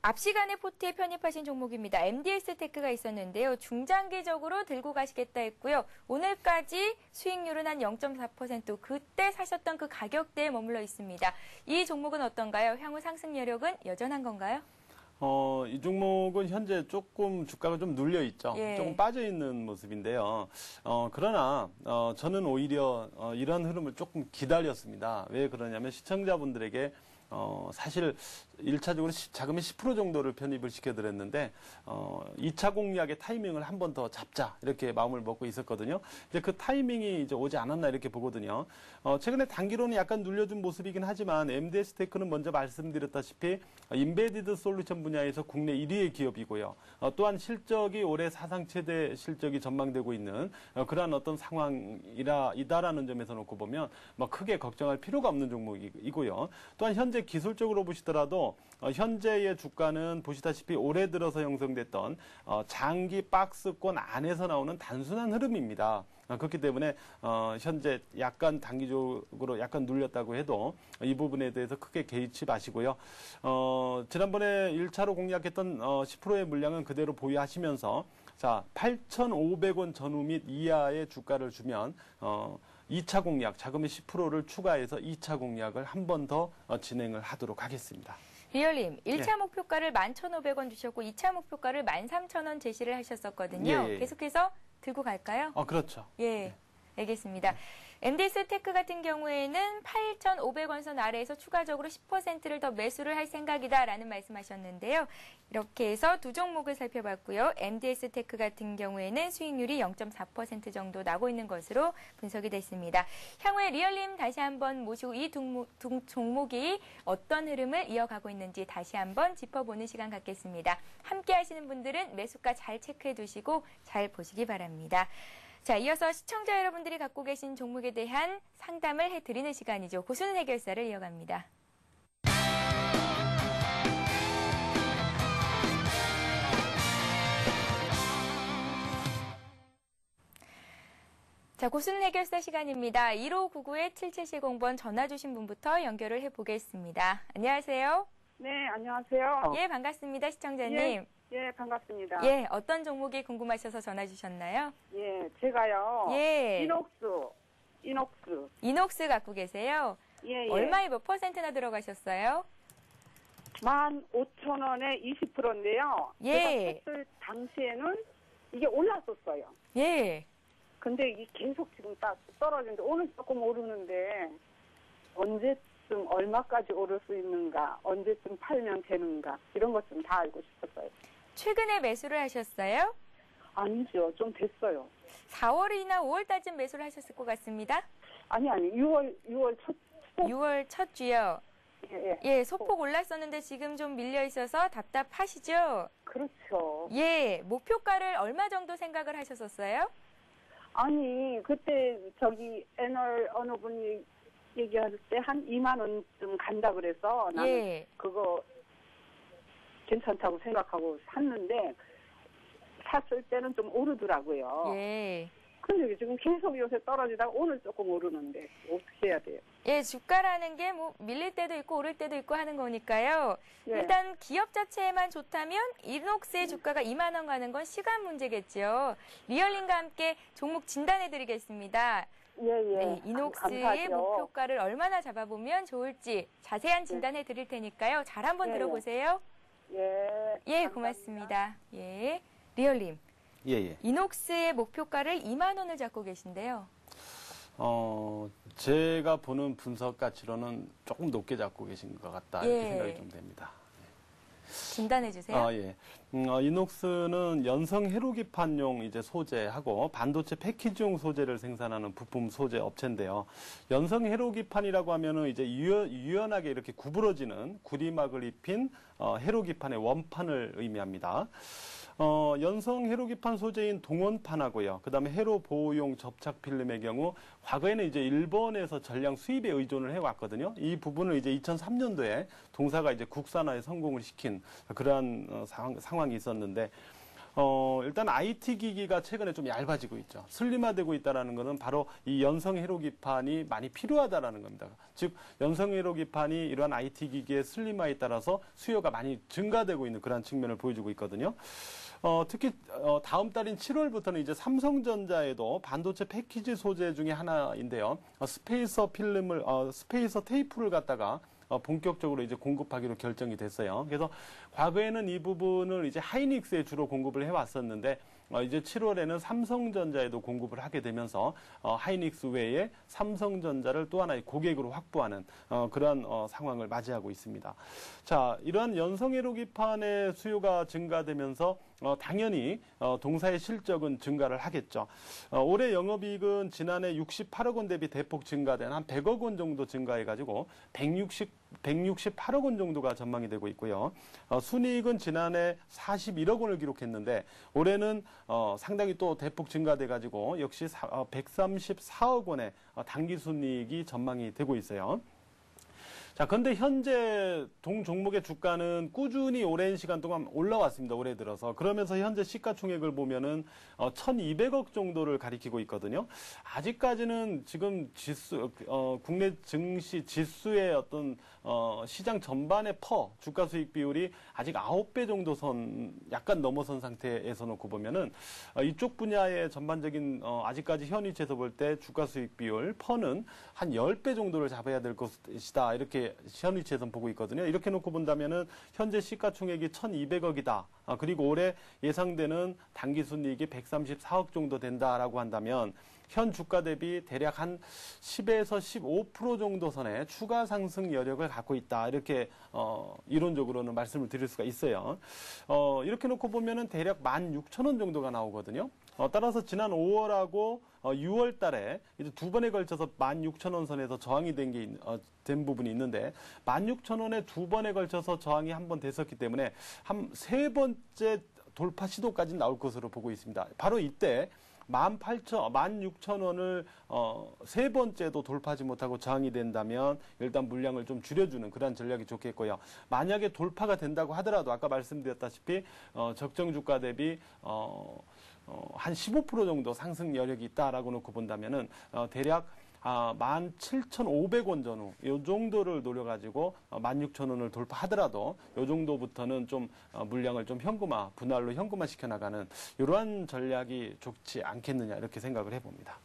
앞 시간에 포트에 편입하신 종목입니다. MDS 테크가 있었는데요. 중장기적으로 들고 가시겠다 했고요. 오늘까지 수익률은 한 0.4%, 그때 사셨던 그 가격대에 머물러 있습니다. 이 종목은 어떤가요? 향후 상승 여력은 여전한 건가요? 이 종목은 현재 조금 주가가 좀 눌려 있죠. 예. 조금 빠져 있는 모습인데요. 그러나 저는 오히려 이런 흐름을 조금 기다렸습니다. 왜 그러냐면 시청자분들에게 사실 1차적으로 자금의 10% 정도를 편입을 시켜드렸는데 2차 공략의 타이밍을 한 번 더 잡자 이렇게 마음을 먹고 있었거든요. 이제 그 타이밍이 이제 오지 않았나 이렇게 보거든요. 최근에 단기로는 약간 눌려준 모습이긴 하지만 MDS 테크는 먼저 말씀드렸다시피 인베디드 솔루션 분야에서 국내 1위의 기업이고요. 또한 실적이 올해 사상 최대 실적이 전망되고 있는 그러한 어떤 상황이다라는 점에서 놓고 보면 뭐 크게 걱정할 필요가 없는 종목이고요. 또한 현재 기술적으로 보시더라도 현재의 주가는 보시다시피 올해 들어서 형성됐던 장기 박스권 안에서 나오는 단순한 흐름입니다. 그렇기 때문에 현재 약간 단기적으로 약간 눌렸다고 해도 이 부분에 대해서 크게 개의치 마시고요. 지난번에 1차로 공략했던 10%의 물량은 그대로 보유하시면서 자 8,500원 전후 및 이하의 주가를 주면 2차 공략 자금의 10%를 추가해서 2차 공략을 한 번 더 진행을 하도록 하겠습니다. 리얼님, 1차 예. 목표가를 11,500원 주셨고 2차 목표가를 13,000원 제시를 하셨었거든요. 예, 예. 계속해서 들고 갈까요? 그렇죠. 예, 알겠습니다. MDS 테크 같은 경우에는 8,500원 선 아래에서 추가적으로 10%를 더 매수를 할 생각이다라는 말씀하셨는데요. 이렇게 해서 두 종목을 살펴봤고요. MDS 테크 같은 경우에는 수익률이 0.4% 정도 나고 있는 것으로 분석이 됐습니다. 향후에 리얼님 다시 한번 모시고 이 종목이 어떤 흐름을 이어가고 있는지 다시 한번 짚어보는 시간 갖겠습니다. 함께 하시는 분들은 매수가 잘 체크해 두시고 잘 보시기 바랍니다. 자, 이어서 시청자 여러분들이 갖고 계신 종목에 대한 상담을 해드리는 시간이죠. 고순 해결사를 이어갑니다. 자, 고순 해결사 시간입니다. 1599-7770번 전화 주신 분부터 연결을 해보겠습니다. 안녕하세요. 네, 안녕하세요. 예, 반갑습니다. 시청자님. 예, 반갑습니다. 예, 어떤 종목이 궁금하셔서 전화 주셨나요? 예, 제가요. 예. 이녹스 갖고 계세요? 예, 예. 얼마에 몇 %나 들어가셨어요? 15,000원에 20%인데요. 예. 제가 샀을 당시에는 이게 올랐었어요. 예. 근데 이게 계속 지금 딱 떨어지는데 오늘 조금 오르는데 언제쯤 얼마까지 오를 수 있는가, 언제쯤 팔면 되는가 이런 것 좀 다 알고 싶었어요. 최근에 매수를 하셨어요? 아니죠. 좀 됐어요. 4월이나 5월 달쯤 매수를 하셨을 것 같습니다. 아니 6월 첫 6월 첫 주요. 예. 예, 소폭 올랐었는데 지금 좀 밀려 있어서 답답하시죠? 그렇죠. 예, 목표가를 얼마 정도 생각을 하셨었어요? 아니 그때 저기 애널 어느 분이 얘기할 때 한 2만 원쯤 간다 그래서 나는 예. 그거 괜찮다고 생각하고 샀는데 샀을 때는 좀 오르더라고요. 예. 근데 지금 계속 요새 떨어지다가 오늘 조금 오르는데 어떻게 해야 돼요? 예, 주가라는 게 뭐 밀릴 때도 있고 오를 때도 있고 하는 거니까요. 예. 일단 기업 자체에만 좋다면 이녹스의 주가가 2만 원 가는 건 시간 문제겠죠. 리얼링과 함께 종목 진단해드리겠습니다. 예. 네, 이녹스의 감사하죠. 목표가를 얼마나 잡아보면 좋을지 자세한 진단해드릴 테니까요. 잘 한번 예, 들어보세요. 예. 예, 고맙습니다. 예, 리얼님. 예. 이녹스의 목표가를 2만 원을 잡고 계신데요. 제가 보는 분석 가치로는 조금 높게 잡고 계신 것 같다 예. 이렇게 생각이 좀 됩니다. 진단해 주세요. 예. 이녹스는 연성 해로기판용 이제 소재하고 반도체 패키지용 소재를 생산하는 부품 소재 업체인데요. 연성 해로기판이라고 하면은 이제 유연하게 이렇게 구부러지는 구리막을 입힌 해로기판의 원판을 의미합니다. 연성 해로기판 소재인 동원판하고요. 그다음에 해로 보호용 접착 필름의 경우 과거에는 이제 일본에서 전량 수입에 의존을 해왔거든요. 이 부분을 이제 2003년도에 동사가 이제 국산화에 성공을 시킨 그러한 상황이 있었는데 일단 IT 기기가 최근에 좀 얇아지고 있죠. 슬림화되고 있다라는 것은 바로 이 연성 해로기판이 많이 필요하다라는 겁니다. 즉 연성 해로기판이 이러한 IT 기기의 슬림화에 따라서 수요가 많이 증가되고 있는 그런 측면을 보여주고 있거든요. 특히 다음 달인 7월부터는 이제 삼성전자에도 반도체 패키지 소재 중에 하나인데요. 스페이서 테이프를 갖다가 본격적으로 이제 공급하기로 결정이 됐어요. 그래서 과거에는 이 부분을 이제 하이닉스에 주로 공급을 해왔었는데 이제 7월에는 삼성전자에도 공급을 하게 되면서 하이닉스 외에 삼성전자를 또 하나의 고객으로 확보하는 그러한 상황을 맞이하고 있습니다. 자, 이러한 연성회로기판의 수요가 증가되면서 당연히 동사의 실적은 증가를 하겠죠. 올해 영업이익은 지난해 68억 원 대비 대폭 증가된 한 100억 원 정도 증가해가지고 168억 원 정도가 전망이 되고 있고요. 순이익은 지난해 41억 원을 기록했는데 올해는 상당히 또 대폭 증가돼가지고 역시 134억 원의 당기순이익이 전망이 되고 있어요. 자, 그런데 현재 동 종목의 주가는 꾸준히 오랜 시간 동안 올라왔습니다. 올해 들어서. 그러면서 현재 시가총액을 보면은 1,200억 정도를 가리키고 있거든요. 아직까지는 지금 국내 증시 지수의 어떤 시장 전반의 주가 수익 비율이 아직 9배 정도 약간 넘어선 상태에서 놓고 보면은 이쪽 분야의 전반적인 아직까지 현위치에서 볼 때 주가 수익 비율 는 한 10배 정도를 잡아야 될 것이다. 이렇게 현위치에서 보고 있거든요. 이렇게 놓고 본다면은 현재 시가총액이 1,200억이다. 그리고 올해 예상되는 당기순이익이 134억 정도 된다라고 한다면 현 주가 대비 대략 한 10에서 15% 정도 선의 추가 상승 여력을 갖고 있다. 이렇게 이론적으로는 말씀을 드릴 수가 있어요. 이렇게 놓고 보면은 대략 16,000원 정도가 나오거든요. 따라서 지난 5월하고 6월 달에 이제 두 번에 걸쳐서 16,000원 선에서 저항이 된 부분이 있는데 16,000원에 두 번에 걸쳐서 저항이 한 번 됐었기 때문에 한 세 번째 돌파 시도까지 나올 것으로 보고 있습니다. 바로 이때 16,000원을 세 번째도 돌파하지 못하고 저항이 된다면 일단 물량을 좀 줄여주는 그런 전략이 좋겠고요. 만약에 돌파가 된다고 하더라도 아까 말씀드렸다시피 적정 주가 대비 한 15% 정도 상승 여력이 있다라고 놓고 본다면은 대략 17,500원 전후 이 정도를 노려가지고 16,000원을 돌파하더라도 이 정도부터는 좀 물량을 좀 분할로 현금화 시켜나가는 이러한 전략이 좋지 않겠느냐 이렇게 생각을 해봅니다.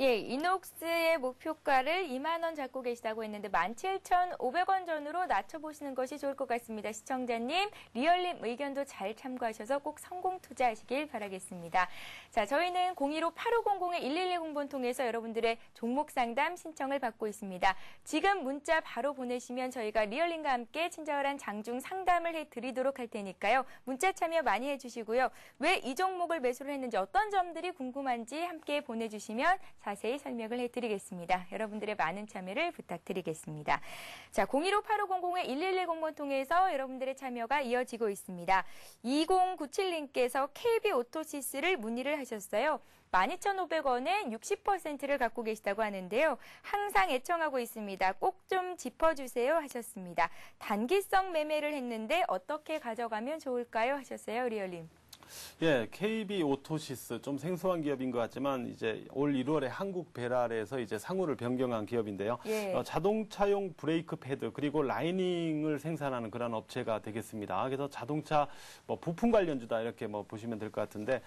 예, 이녹스의 목표가를 2만 원 잡고 계시다고 했는데 17,500원 전으로 낮춰보시는 것이 좋을 것 같습니다. 시청자님, 리얼님 의견도 잘 참고하셔서 꼭 성공 투자하시길 바라겠습니다. 자, 저희는 015-8500-1110번 통해서 여러분들의 종목 상담 신청을 받고 있습니다. 지금 문자 바로 보내시면 저희가 리얼님과 함께 친절한 장중 상담을 해드리도록 할 테니까요. 문자 참여 많이 해주시고요. 왜 이 종목을 매수를 했는지 어떤 점들이 궁금한지 함께 보내주시면 자세히 설명을 해드리겠습니다. 여러분들의 많은 참여를 부탁드리겠습니다. 자, 015-8500-1110번 통해서 여러분들의 참여가 이어지고 있습니다. 2097님께서 KB오토시스를 문의를 하셨어요. 12,500원에 60%를 갖고 계시다고 하는데요. 항상 애청하고 있습니다. 꼭 좀 짚어주세요 하셨습니다. 단기성 매매를 했는데 어떻게 가져가면 좋을까요 하셨어요, 리얼님. 예, KB오토시스 좀 생소한 기업인 것 같지만 이제 올 1월에 한국 베랄에서 이제 상호를 변경한 기업인데요. 예. 자동차용 브레이크 패드 그리고 라이닝을 생산하는 그런 업체가 되겠습니다. 그래서 자동차 부품 관련주다 이렇게 보시면 될 것 같은데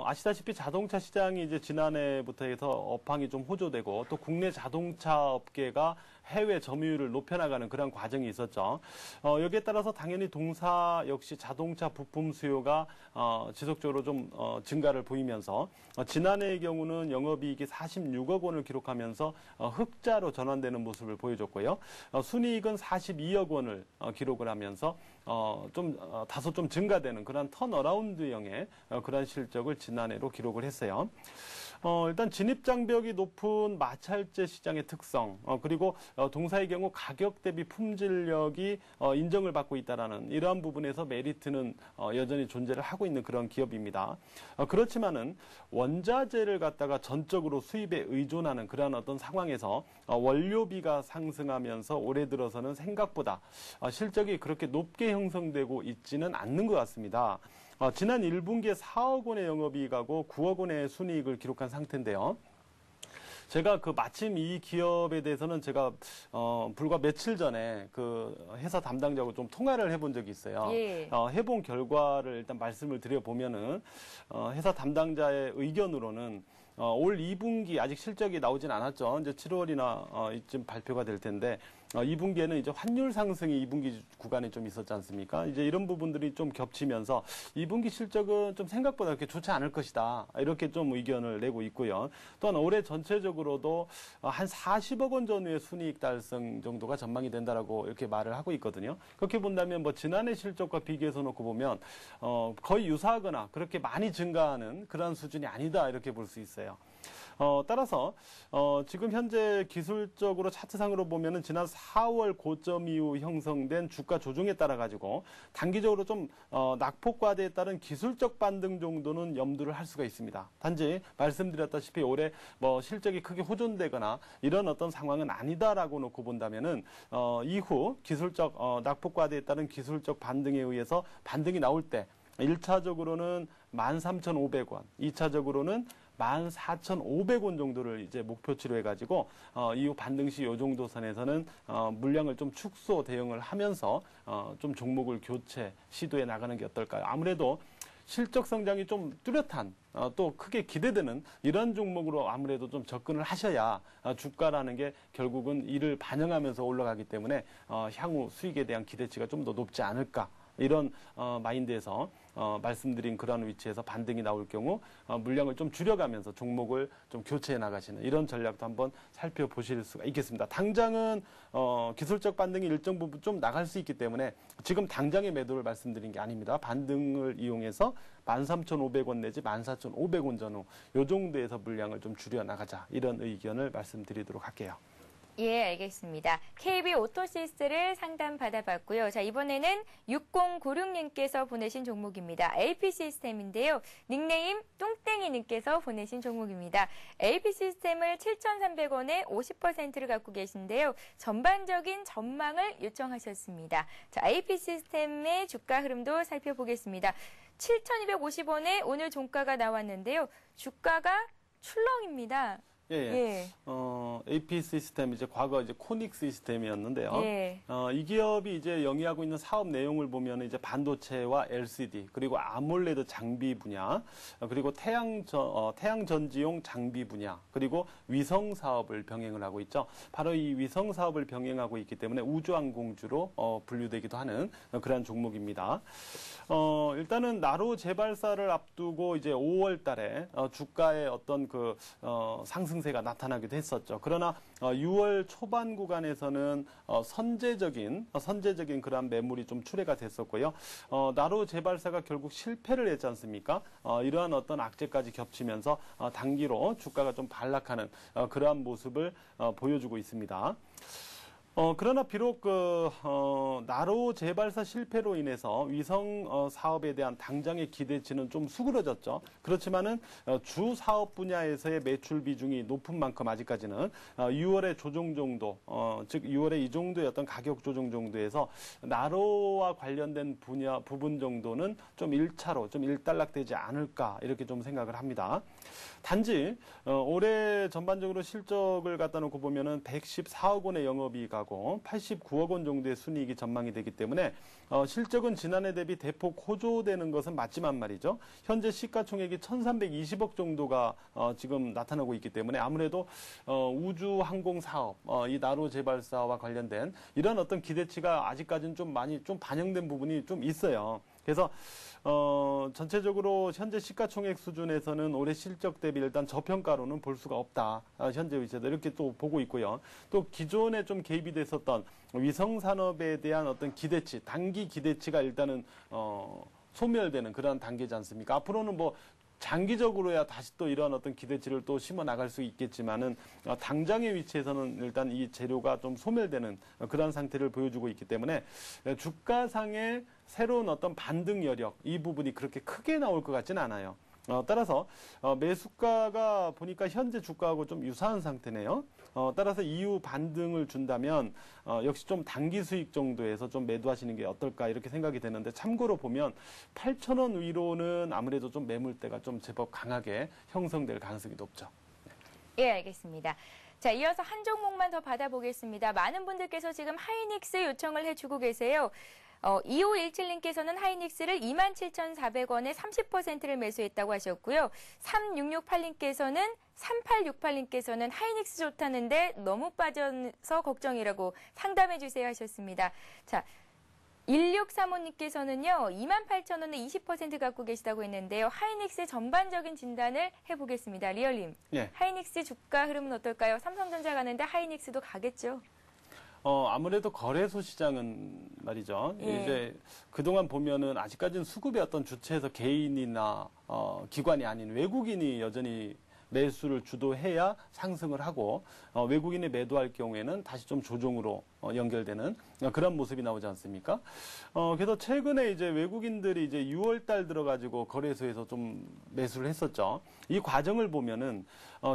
아시다시피 자동차 시장이 이제 지난해부터 해서 업황이 좀 호조되고 또 국내 자동차 업계가 해외 점유율을 높여나가는 그런 과정이 있었죠. 여기에 따라서 당연히 동사 역시 자동차 부품 수요가 지속적으로 좀 증가를 보이면서 지난해의 경우는 영업이익이 46억 원을 기록하면서 흑자로 전환되는 모습을 보여줬고요. 순이익은 42억 원을 기록을 하면서 다소 좀 증가되는 그런 턴어라운드형의 그런 실적을 지난해로 기록을 했어요. 일단 진입장벽이 높은 마찰제 시장의 특성, 그리고 동사의 경우 가격 대비 품질력이 인정을 받고 있다라는 이러한 부분에서 메리트는 여전히 존재를 하고 있는 그런 기업입니다. 그렇지만은 원자재를 갖다가 전적으로 수입에 의존하는 그러한 어떤 상황에서 원료비가 상승하면서 올해 들어서는 생각보다 실적이 그렇게 높게 형성되고 있지는 않는 것 같습니다. 지난 1분기에 4억 원의 영업이익하고 9억 원의 순이익을 기록한 상태인데요. 제가 마침 이 기업에 대해서는 제가 불과 며칠 전에 그 회사 담당자하고 좀 통화를 해본 적이 있어요. 예. 해본 결과를 일단 말씀을 드려보면은 회사 담당자의 의견으로는 올 2분기 아직 실적이 나오진 않았죠. 이제 7월이나 이쯤 발표가 될 텐데 2분기에는 이제 환율 상승이 2분기 구간에 좀 있었지 않습니까? 이제 이런 부분들이 좀 겹치면서 2분기 실적은 좀 생각보다 그렇게 좋지 않을 것이다. 이렇게 좀 의견을 내고 있고요. 또한 올해 전체적으로도 한 40억 원 전후의 순이익 달성 정도가 전망이 된다라고 이렇게 말을 하고 있거든요. 그렇게 본다면 뭐 지난해 실적과 비교해서 놓고 보면 거의 유사하거나 그렇게 많이 증가하는 그런 수준이 아니다 이렇게 볼 수 있어요. 따라서 지금 현재 기술적으로 차트상으로 보면은 지난 4월 고점 이후 형성된 주가 조정에 따라 가지고 단기적으로 좀 낙폭과대에 따른 기술적 반등 정도는 염두를 할 수가 있습니다. 단지 말씀드렸다시피 올해 뭐 실적이 크게 호전되거나 이런 어떤 상황은 아니다라고 놓고 본다면은 이후 기술적 낙폭과대에 따른 기술적 반등에 의해서 반등이 나올 때 1차적으로는 13,500원, 2차적으로는 14,500원 정도를 이제 목표치로 해가지고 이후 반등 시 이 정도 선에서는 물량을 좀 축소 대응을 하면서 좀 종목을 교체 시도해 나가는 게 어떨까요? 아무래도 실적 성장이 좀 뚜렷한 또 크게 기대되는 이런 종목으로 아무래도 좀 접근을 하셔야 주가라는 게 결국은 이를 반영하면서 올라가기 때문에 향후 수익에 대한 기대치가 좀 더 높지 않을까. 이런 마인드에서 말씀드린 그런 위치에서 반등이 나올 경우 물량을 좀 줄여가면서 종목을 좀 교체해 나가시는 이런 전략도 한번 살펴보실 수가 있겠습니다. 당장은 기술적 반등이 일정 부분 좀 나갈 수 있기 때문에 지금 당장의 매도를 말씀드린 게 아닙니다. 반등을 이용해서 13,500원 내지 14,500원 전후 이 정도에서 물량을 좀 줄여 나가자 이런 의견을 말씀드리도록 할게요. 예, 알겠습니다. KB 오토시스를 상담 받아봤고요. 자, 이번에는 6096님께서 보내신 종목입니다. AP 시스템인데요. 닉네임 뚱땡이님께서 보내신 종목입니다. AP 시스템을 7,300원에 50%를 갖고 계신데요. 전반적인 전망을 요청하셨습니다. 자, AP 시스템의 주가 흐름도 살펴보겠습니다. 7,250원에 오늘 종가가 나왔는데요. 주가가 출렁입니다. 예. AP 시스템 이제 과거 이제 코닉 시스템이었는데요. 예. 이 기업이 이제 영위하고 있는 사업 내용을 보면 이제 반도체와 LCD 그리고 아몰레드 장비 분야 그리고 태양 전지용 장비 분야 그리고 위성 사업을 병행을 하고 있죠. 바로 이 위성 사업을 병행하고 있기 때문에 우주항공주로 분류되기도 하는 그런 종목입니다. 일단은 나로 재발사를 앞두고 이제 5월 달에 주가의 어떤 그 상승세가 나타나기도 했었죠. 그러나 6월 초반 구간에서는 선제적인 그러한 매물이 좀 출회가 됐었고요. 나로 재발사가 결국 실패를 했지 않습니까? 이러한 어떤 악재까지 겹치면서 단기로 주가가 좀 반락하는 그러한 모습을 보여주고 있습니다. 그러나 비록 나로 재발사 실패로 인해서 위성 사업에 대한 당장의 기대치는 좀 수그러졌죠. 그렇지만은 주 사업 분야에서의 매출 비중이 높은 만큼 아직까지는 6월의 조정 정도, 즉 6월에 이 정도의 어떤 가격 조정 정도에서 나로와 관련된 분야 부분 정도는 좀 1차로 좀 일단락되지 않을까 이렇게 좀 생각을 합니다. 단지 올해 전반적으로 실적을 갖다 놓고 보면은 114억 원의 영업이익하고 89억 원 정도의 순이익이 전망이 되기 때문에 실적은 지난해 대비 대폭 호조되는 것은 맞지만 말이죠. 현재 시가총액이 1,320억 정도가 지금 나타나고 있기 때문에 아무래도 우주 항공 사업, 이 나로 재발사와 관련된 이런 어떤 기대치가 아직까지는 좀 많이 좀 반영된 부분이 좀 있어요. 그래서 전체적으로 현재 시가총액 수준에서는 올해 실적 대비 일단 저평가로는 볼 수가 없다. 현재 위치에서 이렇게 또 보고 있고요. 또 기존에 좀 개입이 됐었던 위성 산업에 대한 어떤 기대치, 단기 기대치가 일단은 소멸되는 그런 단계지 않습니까? 앞으로는 뭐 장기적으로야 다시 또 이런 어떤 기대치를 또 심어 나갈 수 있겠지만은 당장의 위치에서는 일단 이 재료가 좀 소멸되는 그런 상태를 보여주고 있기 때문에 주가상의 새로운 어떤 반등 여력 이 부분이 그렇게 크게 나올 것 같지는 않아요. 따라서 매수가가 보니까 현재 주가하고 좀 유사한 상태네요. 따라서 이후 반등을 준다면 역시 좀 단기 수익 정도에서 좀 매도하시는 게 어떨까 이렇게 생각이 되는데 참고로 보면 8,000원 위로는 아무래도 좀 매물대가 좀 제법 강하게 형성될 가능성이 높죠. 예, 알겠습니다. 자, 이어서 한 종목만 더 받아보겠습니다. 많은 분들께서 지금 하이닉스 요청을 해주고 계세요. 2517님께서는 하이닉스를 27,400원에 30%를 매수했다고 하셨고요. 3668님께서는 3868님께서는 하이닉스 좋다는데 너무 빠져서 걱정이라고 상담해 주세요 하셨습니다. 자, 1635님께서는요. 28,000원에 20% 갖고 계시다고 했는데요. 하이닉스의 전반적인 진단을 해보겠습니다. 리얼님, 예. 하이닉스 주가 흐름은 어떨까요? 삼성전자 가는데 하이닉스도 가겠죠? 아무래도 거래소 시장은 말이죠. 예. 이제 그동안 보면은 아직까지는 수급의 어떤 주체에서 개인이나 기관이 아닌 외국인이 여전히 매수를 주도해야 상승을 하고 외국인이 매도할 경우에는 다시 좀 조정으로 연결되는 그런 모습이 나오지 않습니까? 그래서 최근에 이제 외국인들이 이제 6월 달 들어가지고 거래소에서 좀 매수를 했었죠. 이 과정을 보면은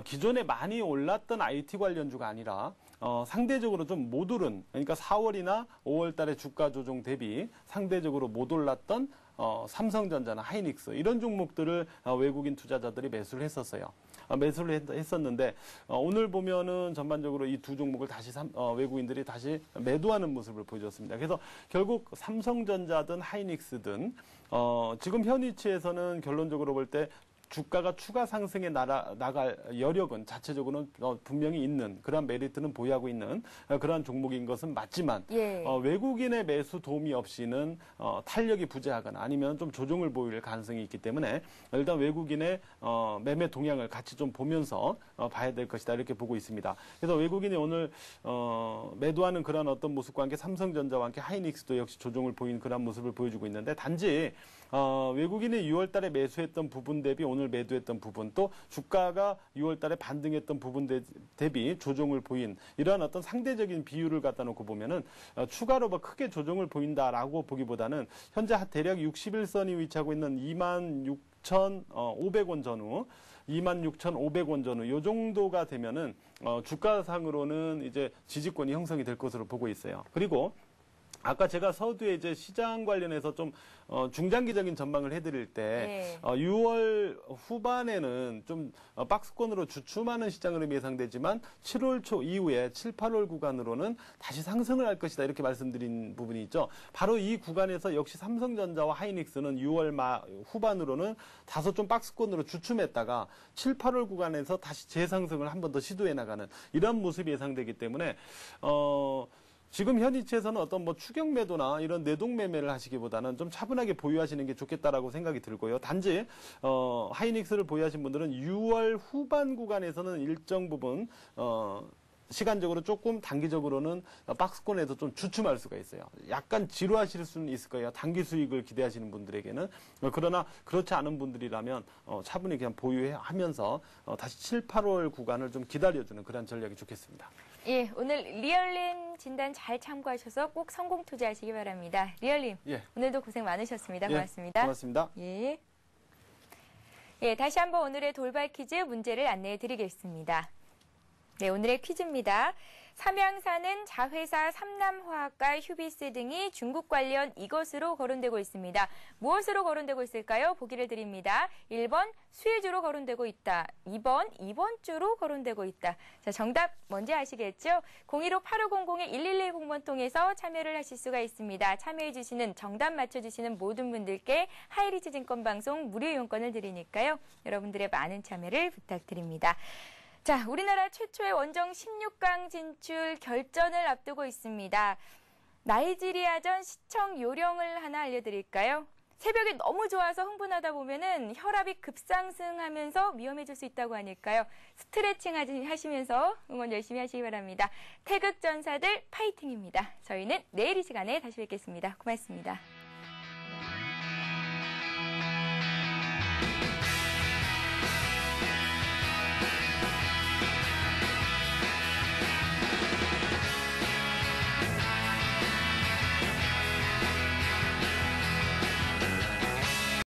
기존에 많이 올랐던 IT 관련주가 아니라 상대적으로 좀 못 오른, 그러니까 4월이나 5월 달에 주가 조정 대비 상대적으로 못 올랐던 삼성전자나 하이닉스 이런 종목들을 외국인 투자자들이 매수를 했었어요. 매수를 했었는데 오늘 보면은 전반적으로 이 두 종목을 다시 외국인들이 다시 매도하는 모습을 보여줬습니다. 그래서 결국 삼성전자든 하이닉스든 지금 현 위치에서는 결론적으로 볼 때 주가가 추가 상승에 나갈 여력은 자체적으로는 분명히 있는 그런 메리트는 보유하고 있는 그러한 종목인 것은 맞지만 예. 외국인의 매수 도움이 없이는 탄력이 부재하거나 아니면 좀 조정을 보일 가능성이 있기 때문에 일단 외국인의 매매 동향을 같이 좀 보면서 봐야 될 것이다 이렇게 보고 있습니다. 그래서 외국인이 오늘 매도하는 그런 어떤 모습과 함께 삼성전자와 함께 하이닉스도 역시 조정을 보이는 그런 모습을 보여주고 있는데 단지 외국인이 6월 달에 매수했던 부분 대비 오늘 매도했던 부분 또 주가가 6월 달에 반등했던 부분 대비 조정을 보인 이러한 어떤 상대적인 비율을 갖다 놓고 보면은 추가로 뭐 크게 조정을 보인다라고 보기보다는 현재 대략 61선이 위치하고 있는 26,500원 전후 26,500원 전후 요 정도가 되면은 주가상으로는 이제 지지권이 형성이 될 것으로 보고 있어요. 그리고 아까 제가 서두에 이제 시장 관련해서 좀 중장기적인 전망을 해드릴 때 6월 후반에는 좀 박스권으로 주춤하는 시장 흐름이 예상되지만 7월 초 이후에 7, 8월 구간으로는 다시 상승을 할 것이다 이렇게 말씀드린 부분이 있죠. 바로 이 구간에서 역시 삼성전자와 하이닉스는 6월 후반으로는 다소 좀 박스권으로 주춤했다가 7, 8월 구간에서 다시 재상승을 한 번 더 시도해 나가는 이런 모습이 예상되기 때문에 지금 현 위치에서는 어떤 뭐 추격 매도나 이런 내동 매매를 하시기보다는 좀 차분하게 보유하시는 게 좋겠다라고 생각이 들고요. 단지 하이닉스를 보유하신 분들은 6월 후반 구간에서는 일정 부분 시간적으로 조금 단기적으로는 박스권에서 좀 주춤할 수가 있어요. 약간 지루하실 수는 있을 거예요. 단기 수익을 기대하시는 분들에게는. 그러나 그렇지 않은 분들이라면 차분히 그냥 보유하면서 다시 7, 8월 구간을 좀 기다려주는 그런 전략이 좋겠습니다. 예, 오늘 리얼님 진단 잘 참고하셔서 꼭 성공 투자하시기 바랍니다. 리얼님, 예. 오늘도 고생 많으셨습니다. 예, 고맙습니다. 고맙습니다. 예. 예, 다시 한번 오늘의 돌발 퀴즈 문제를 안내해 드리겠습니다. 네, 오늘의 퀴즈입니다. 삼양사는 자회사 삼남화학과 휴비스 등이 중국 관련 이것으로 거론되고 있습니다. 무엇으로 거론되고 있을까요? 보기를 드립니다. 1번 수혜주로 거론되고 있다. 2번 이번주로 거론되고 있다. 자, 정답 뭔지 아시겠죠? 015-8500-1110번 통해서 참여를 하실 수가 있습니다. 참여해 주시는 정답 맞춰주시는 모든 분들께 하이리치 증권 방송 무료 이용권을 드리니까요. 여러분들의 많은 참여를 부탁드립니다. 자, 우리나라 최초의 원정 16강 진출 결전을 앞두고 있습니다. 나이지리아전 시청 요령을 하나 알려드릴까요? 새벽에 너무 좋아서 흥분하다 보면은 혈압이 급상승하면서 위험해질 수 있다고 하니까요. 스트레칭 하시면서 응원 열심히 하시기 바랍니다. 태극전사들 파이팅입니다. 저희는 내일 이 시간에 다시 뵙겠습니다. 고맙습니다.